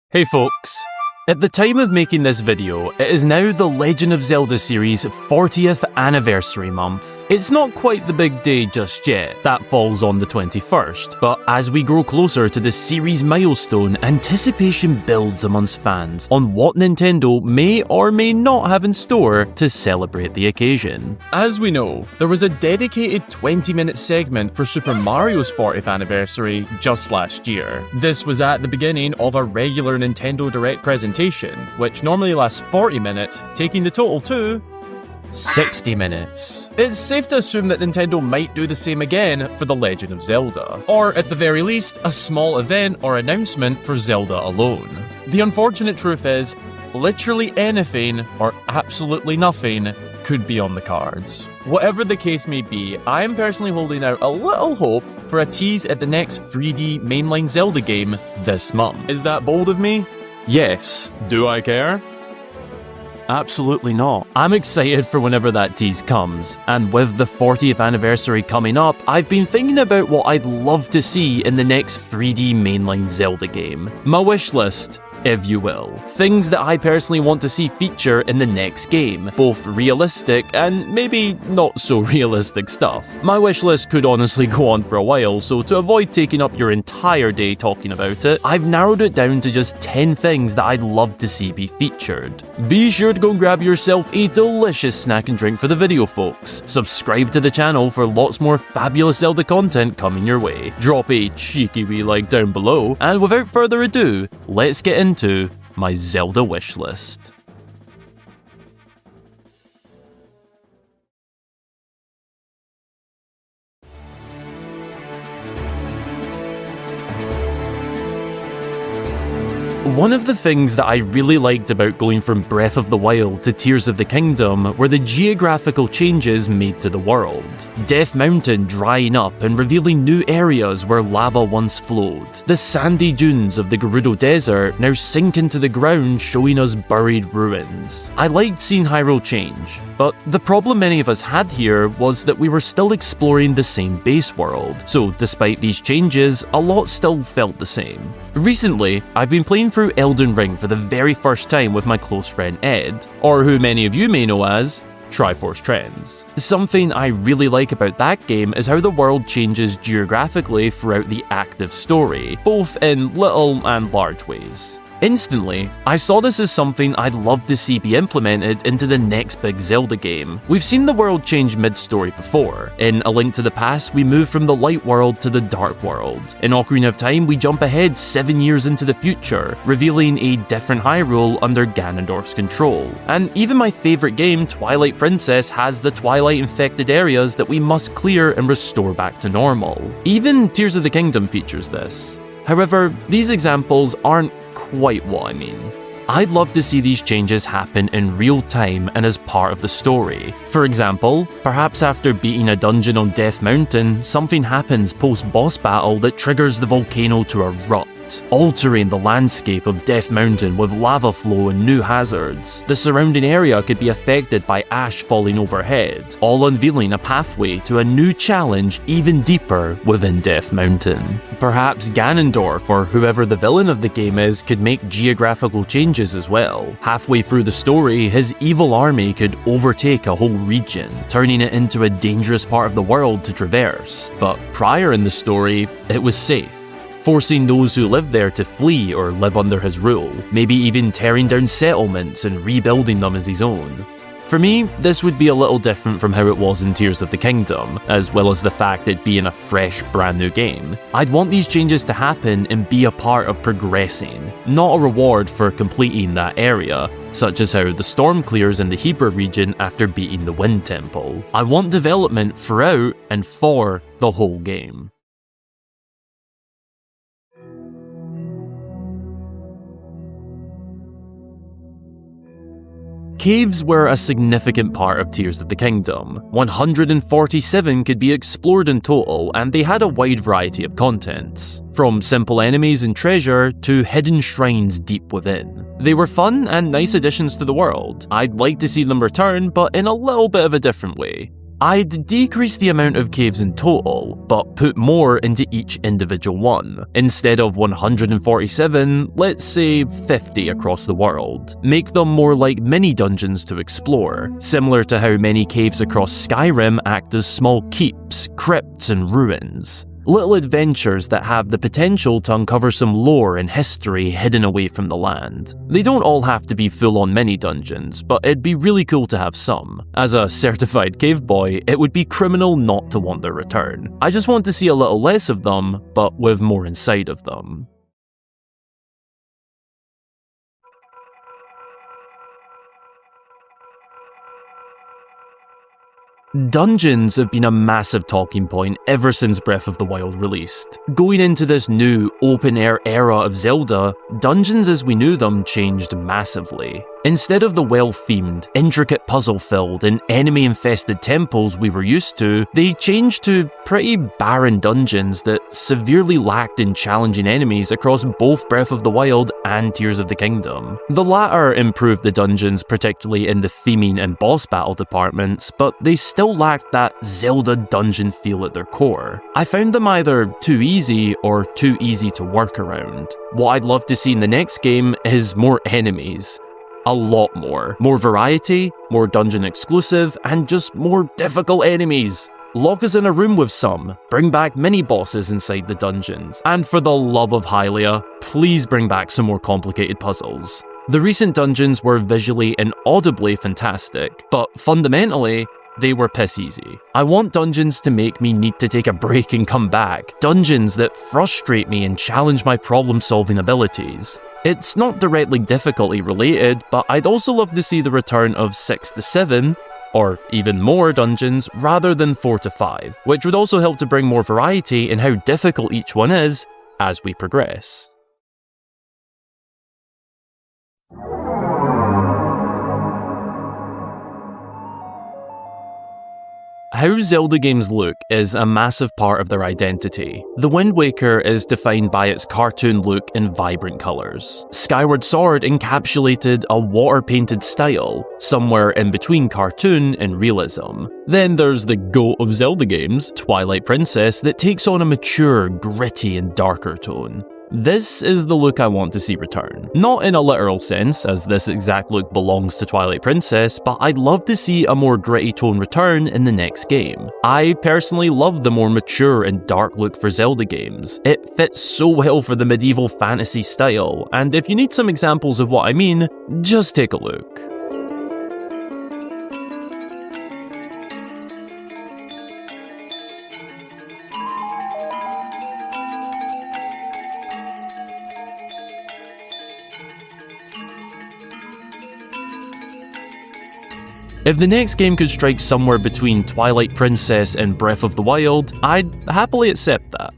Hey folks, at the time of making this video, it is now the Legend of Zelda series' 40th anniversary month. It's not quite the big day just yet, that falls on the 21st, but as we grow closer to the series milestone, anticipation builds amongst fans on what Nintendo may or may not have in store to celebrate the occasion. As we know, there was a dedicated 20-minute segment for Super Mario's 40th anniversary just last year. This was at the beginning of a regular Nintendo Direct presentation, which normally lasts 40 minutes, taking the total to 60 minutes. It's safe to assume that Nintendo might do the same again for The Legend of Zelda, or at the very least, a small event or announcement for Zelda alone. The unfortunate truth is, literally anything, or absolutely nothing, could be on the cards. Whatever the case may be, I am personally holding out a little hope for a tease at the next 3D mainline Zelda game this month. Is that bold of me? Yes. Do I care? Absolutely not. I'm excited for whenever that tease comes, and with the 40th anniversary coming up, I've been thinking about what I'd love to see in the next 3D mainline Zelda game. My wish list, if you will. Things that I personally want to see feature in the next game, both realistic and maybe not so realistic stuff. My wish list could honestly go on for a while, so to avoid taking up your entire day talking about it, I've narrowed it down to just 10 things that I'd love to see be featured. Be sure to go grab yourself a delicious snack and drink for the video, folks. Subscribe to the channel for lots more fabulous Zelda content coming your way. Drop a cheeky wee like down below, and without further ado, let's get into my Zelda wish list. One of the things that I really liked about going from Breath of the Wild to Tears of the Kingdom were the geographical changes made to the world. Death Mountain drying up and revealing new areas where lava once flowed. The sandy dunes of the Gerudo Desert now sink into the ground, showing us buried ruins. I liked seeing Hyrule change, but the problem many of us had here was that we were still exploring the same base world, so despite these changes, a lot still felt the same. Recently, I've been playing through Elden Ring for the very first time with my close friend Ed, or who many of you may know as Triforce Trends. Something I really like about that game is how the world changes geographically throughout the active story, both in little and large ways. Instantly, I saw this as something I'd love to see be implemented into the next big Zelda game. We've seen the world change mid-story before. In A Link to the Past, we move from the light world to the dark world. In Ocarina of Time, we jump ahead 7 years into the future, revealing a different Hyrule under Ganondorf's control. And even my favourite game, Twilight Princess, has the Twilight-infected areas that we must clear and restore back to normal. Even Tears of the Kingdom features this. However, these examples aren't quite what I mean. I'd love to see these changes happen in real time and as part of the story. For example, perhaps after beating a dungeon on Death Mountain, something happens post-boss battle that triggers the volcano to erupt, altering the landscape of Death Mountain with lava flow and new hazards. The surrounding area could be affected by ash falling overhead, all unveiling a pathway to a new challenge even deeper within Death Mountain. Perhaps Ganondorf, or whoever the villain of the game is, could make geographical changes as well. Halfway through the story, his evil army could overtake a whole region, turning it into a dangerous part of the world to traverse. But prior in the story, it was safe, forcing those who live there to flee or live under his rule, maybe even tearing down settlements and rebuilding them as his own. For me, this would be a little different from how it was in Tears of the Kingdom, as well as the fact it being a fresh, brand new game. I'd want these changes to happen and be a part of progressing, not a reward for completing that area, such as how the storm clears in the Hebra region after beating the Wind Temple. I want development throughout and for the whole game. Caves were a significant part of Tears of the Kingdom. 147 could be explored in total, and they had a wide variety of contents, from simple enemies and treasure to hidden shrines deep within. They were fun and nice additions to the world. I'd like to see them return, but in a little bit of a different way. I'd decrease the amount of caves in total, but put more into each individual one. Instead of 147, let's say 50 across the world. Make them more like mini-dungeons to explore, similar to how many caves across Skyrim act as small keeps, crypts, and ruins. Little adventures that have the potential to uncover some lore and history hidden away from the land. They don't all have to be full-on mini-dungeons, but it'd be really cool to have some. As a certified cave boy, it would be criminal not to want their return. I just want to see a little less of them, but with more inside of them. Dungeons have been a massive talking point ever since Breath of the Wild released. Going into this new, open-air era of Zelda, dungeons as we knew them changed massively. Instead of the well-themed, intricate puzzle-filled, and enemy-infested temples we were used to, they changed to pretty barren dungeons that severely lacked in challenging enemies across both Breath of the Wild and Tears of the Kingdom. The latter improved the dungeons, particularly in the theming and boss battle departments, but they still lacked that Zelda dungeon feel at their core. I found them either too easy or too easy to work around. What I'd love to see in the next game is more enemies. A lot more. More variety, more dungeon exclusive, and just more difficult enemies. Lock us in a room with some, bring back mini-bosses inside the dungeons, and for the love of Hylia, please bring back some more complicated puzzles. The recent dungeons were visually and audibly fantastic, but fundamentally, they were piss easy. I want dungeons to make me need to take a break and come back. Dungeons that frustrate me and challenge my problem-solving abilities. It's not directly difficulty related, but I'd also love to see the return of 6 to 7, or even more dungeons, rather than 4 to 5, which would also help to bring more variety in how difficult each one is as we progress. How Zelda games look is a massive part of their identity. The Wind Waker is defined by its cartoon look and vibrant colours. Skyward Sword encapsulated a water-painted style, somewhere in between cartoon and realism. Then there's the GOAT of Zelda games, Twilight Princess, that takes on a mature, gritty and darker tone. This is the look I want to see return. Not in a literal sense, as this exact look belongs to Twilight Princess, but I'd love to see a more gritty tone return in the next game. I personally love the more mature and dark look for Zelda games. It fits so well for the medieval fantasy style, and if you need some examples of what I mean, just take a look. If the next game could strike somewhere between Twilight Princess and Breath of the Wild, I'd happily accept that.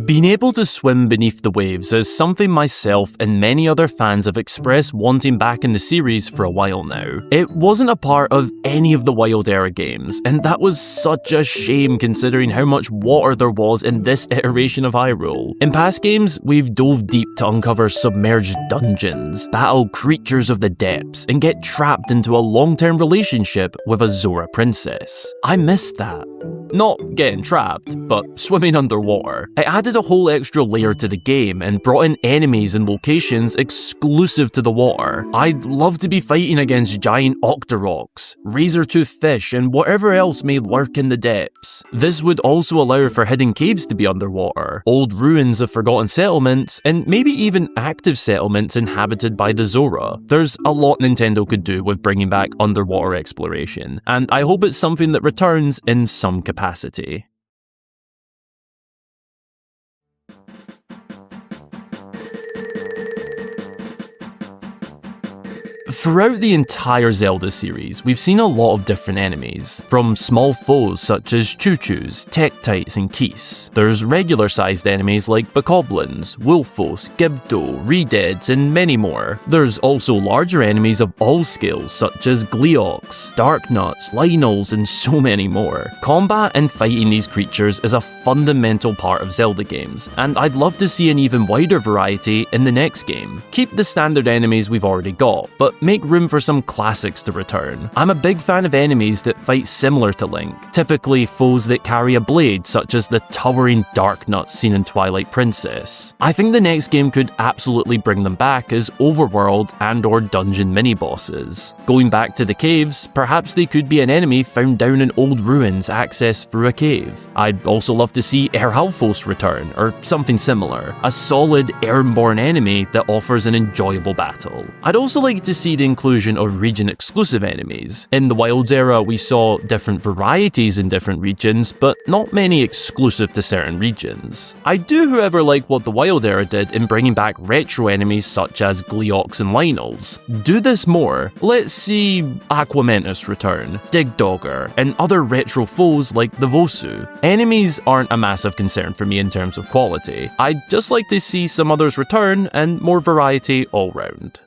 Being able to swim beneath the waves is something myself and many other fans have expressed wanting back in the series for a while now. It wasn't a part of any of the Wild era games, and that was such a shame considering how much water there was in this iteration of Hyrule. In past games, we've dove deep to uncover submerged dungeons, battle creatures of the depths, and get trapped into a long-term relationship with a Zora princess. I missed that. Not getting trapped, but swimming underwater. It added a whole extra layer to the game and brought in enemies and locations exclusive to the water. I'd love to be fighting against giant octoroks, razor-toothed fish, and whatever else may lurk in the depths. This would also allow for hidden caves to be underwater, old ruins of forgotten settlements, and maybe even active settlements inhabited by the Zora. There's a lot Nintendo could do with bringing back underwater exploration, and I hope it's something that returns in some capacity. Throughout the entire Zelda series, we've seen a lot of different enemies, from small foes such as Choo-Choos, Tektites, and Keese. There's regular-sized enemies like Bokoblins, Wolfos, Gibdo, Redeads, and many more. There's also larger enemies of all scales such as Gleeoks, Darknuts, Lynels, and so many more. Combat and fighting these creatures is a fundamental part of Zelda games, and I'd love to see an even wider variety in the next game. Keep the standard enemies we've already got, but make room for some classics to return. I'm a big fan of enemies that fight similar to Link, typically foes that carry a blade such as the towering Darknuts seen in Twilight Princess. I think the next game could absolutely bring them back as overworld and or dungeon mini-bosses. Going back to the caves, perhaps they could be an enemy found down in old ruins accessed through a cave. I'd also love to see Halfos return, or something similar, a solid airborne enemy that offers an enjoyable battle. I'd also like to see the inclusion of region-exclusive enemies. In the Wilds era, we saw different varieties in different regions, but not many exclusive to certain regions. I do, however, like what the Wild era did in bringing back retro enemies such as Gleeoks and Lynels. Do this more. Let's see Aquamentus return, Digdogger, and other retro foes like the Vosu. Enemies aren't a massive concern for me in terms of quality. I'd just like to see some others return and more variety all round.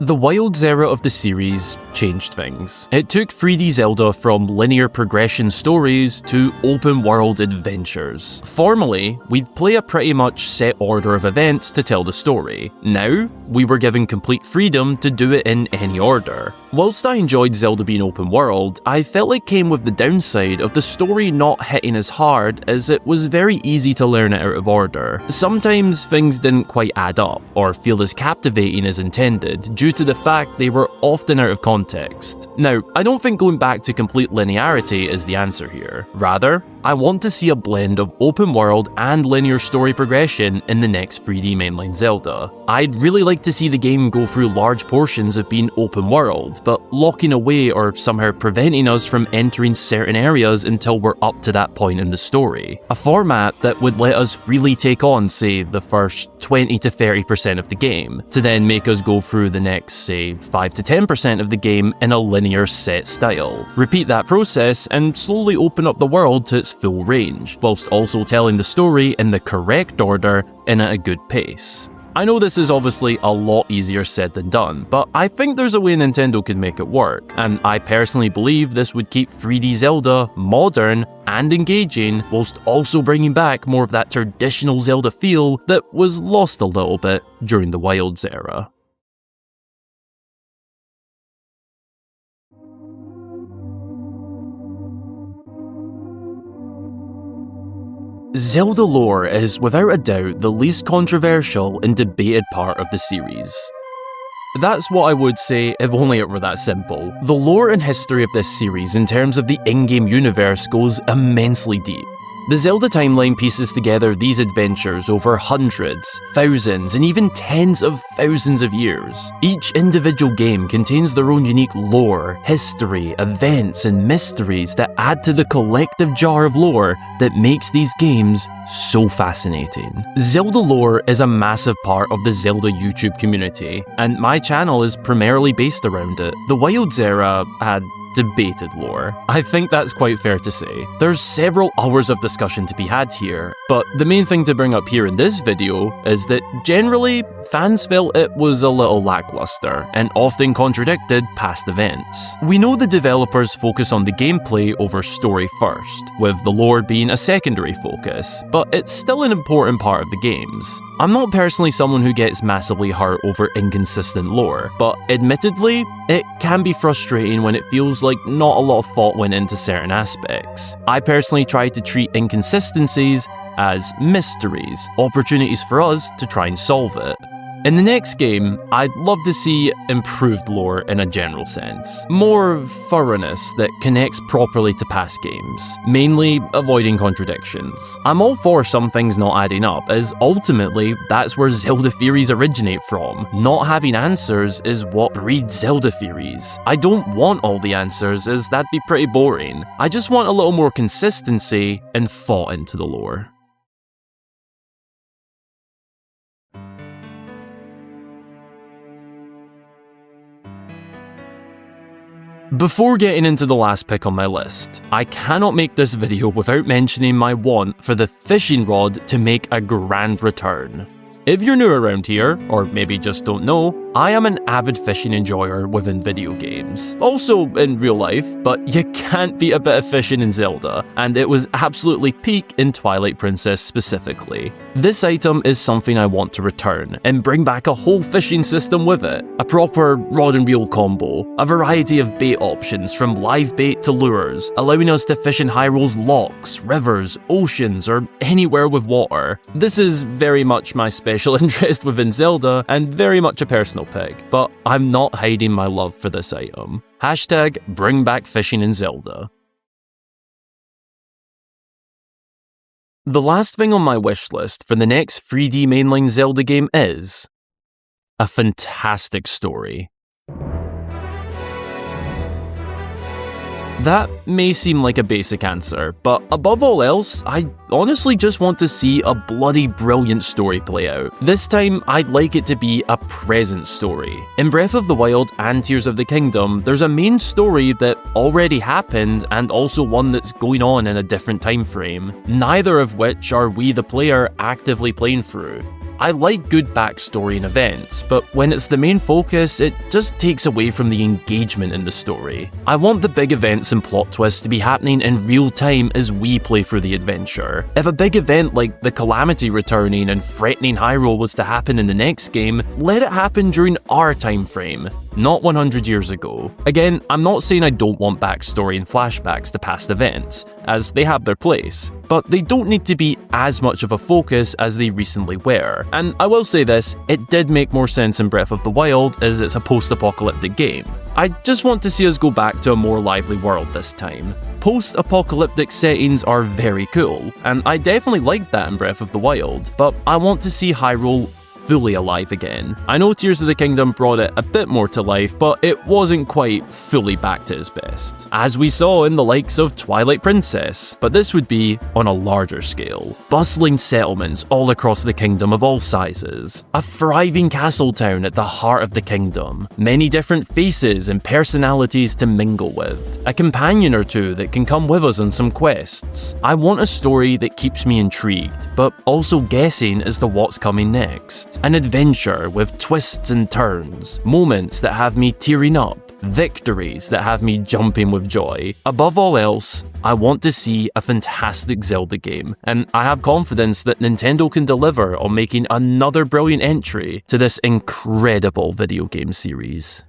The Wilds era of the series changed things. It took 3D Zelda from linear progression stories to open-world adventures. Formally, we'd play a pretty much set order of events to tell the story. Now, we were given complete freedom to do it in any order. Whilst I enjoyed Zelda being open world, I felt it came with the downside of the story not hitting as hard, as it was very easy to learn it out of order. Sometimes things didn't quite add up, or feel as captivating as intended, due to the fact they were often out of context. Now, I don't think going back to complete linearity is the answer here. Rather, I want to see a blend of open world and linear story progression in the next 3D mainline Zelda. I'd really like to see the game go through large portions of being open world, but locking away or somehow preventing us from entering certain areas until we're up to that point in the story. A format that would let us freely take on, say, the first 20 to 30% of the game, to then make us go through the next, say, 5 to 10% of the game in a linear set style. Repeat that process and slowly open up the world to its full range, whilst also telling the story in the correct order and at a good pace. I know this is obviously a lot easier said than done, but I think there's a way Nintendo could make it work, and I personally believe this would keep 3D Zelda modern and engaging, whilst also bringing back more of that traditional Zelda feel that was lost a little bit during the Wilds era. Zelda lore is without a doubt the least controversial and debated part of the series. That's what I would say if only it were that simple. The lore and history of this series in terms of the in-game universe goes immensely deep. The Zelda timeline pieces together these adventures over hundreds, thousands, and even tens of thousands of years. Each individual game contains their own unique lore, history, events, and mysteries that add to the collective jar of lore that makes these games so fascinating. Zelda lore is a massive part of the Zelda YouTube community, and my channel is primarily based around it. The Wilds era had debated lore. I think that's quite fair to say. There's several hours of discussion to be had here, but the main thing to bring up here in this video is that generally, fans felt it was a little lackluster and often contradicted past events. We know the developers focus on the gameplay over story first, with the lore being a secondary focus, but it's still an important part of the games. I'm not personally someone who gets massively hurt over inconsistent lore, but admittedly, it can be frustrating when it feels like not a lot of thought went into certain aspects. I personally try to treat inconsistencies as mysteries, opportunities for us to try and solve it. In the next game, I'd love to see improved lore in a general sense. More thoroughness that connects properly to past games, mainly avoiding contradictions. I'm all for some things not adding up, as ultimately that's where Zelda theories originate from. Not having answers is what breeds Zelda theories. I don't want all the answers, as that'd be pretty boring. I just want a little more consistency and thought into the lore. Before getting into the last pick on my list, I cannot make this video without mentioning my want for the fishing rod to make a grand return. If you're new around here, or maybe just don't know, I am an avid fishing enjoyer within video games. Also in real life, but you can't beat a bit of fishing in Zelda, and it was absolutely peak in Twilight Princess specifically. This item is something I want to return, and bring back a whole fishing system with it. A proper rod and reel combo, a variety of bait options from live bait to lures, allowing us to fish in Hyrule's locks, rivers, oceans, or anywhere with water. This is very much my special interest within Zelda, and very much a personal pick, but I'm not hiding my love for this item. Hashtag bring back fishing in Zelda. The last thing on my wish list for the next 3D mainline Zelda game is a fantastic story. That may seem like a basic answer, but above all else, I honestly just want to see a bloody brilliant story play out. This time, I'd like it to be a present story. In Breath of the Wild and Tears of the Kingdom, there's a main story that already happened and also one that's going on in a different time frame, neither of which are we the player actively playing through. I like good backstory and events, but when it's the main focus, it just takes away from the engagement in the story. I want the big events and plot twists to be happening in real time as we play through the adventure. If a big event like the Calamity returning and threatening Hyrule was to happen in the next game, let it happen during our time frame, not 100 years ago. Again, I'm not saying I don't want backstory and flashbacks to past events, as they have their place, but they don't need to be as much of a focus as they recently were. And I will say this, it did make more sense in Breath of the Wild as it's a post-apocalyptic game. I just want to see us go back to a more lively world this time. Post-apocalyptic settings are very cool, and I definitely liked that in Breath of the Wild, but I want to see Hyrule fully alive again. I know Tears of the Kingdom brought it a bit more to life, but it wasn't quite fully back to its best, as we saw in the likes of Twilight Princess, but this would be on a larger scale. Bustling settlements all across the kingdom of all sizes, a thriving castle town at the heart of the kingdom, many different faces and personalities to mingle with, a companion or two that can come with us on some quests. I want a story that keeps me intrigued, but also guessing as to what's coming next. An adventure with twists and turns, moments that have me tearing up, victories that have me jumping with joy. Above all else, I want to see a fantastic Zelda game, and I have confidence that Nintendo can deliver on making another brilliant entry to this incredible video game series.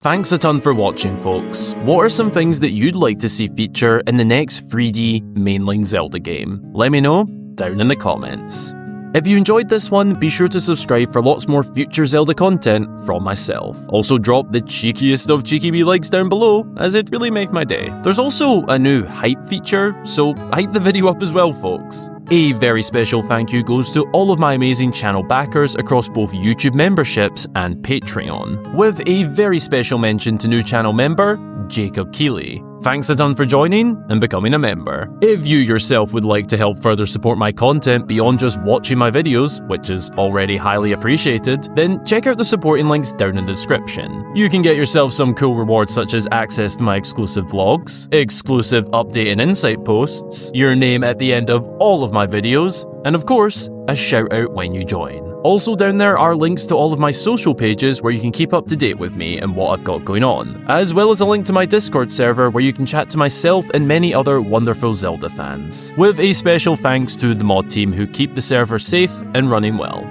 Thanks a ton for watching, folks. What are some things that you'd like to see feature in the next 3D mainline Zelda game? Let me know down in the comments. If you enjoyed this one, be sure to subscribe for lots more future Zelda content from myself. Also drop the cheekiest of cheeky wee likes down below, as it really make my day. There's also a new hype feature, so hype the video up as well, folks. A very special thank you goes to all of my amazing channel backers across both YouTube memberships and Patreon, with a very special mention to new channel member, Jacob Keeley. Thanks a ton for joining and becoming a member. If you yourself would like to help further support my content beyond just watching my videos, which is already highly appreciated, then check out the supporting links down in the description. You can get yourself some cool rewards such as access to my exclusive vlogs, exclusive update and insight posts, your name at the end of all of my videos, and of course, a shout out when you join. Also down there are links to all of my social pages where you can keep up to date with me and what I've got going on, as well as a link to my Discord server where you can chat to myself and many other wonderful Zelda fans, with a special thanks to the mod team who keep the server safe and running well.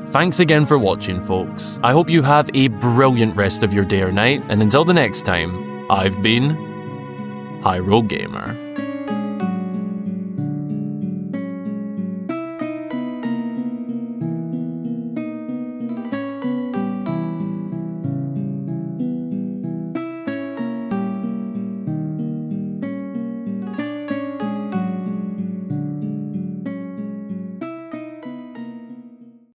Thanks again for watching, folks. I hope you have a brilliant rest of your day or night, and until the next time, I've been Hyrule Gamer.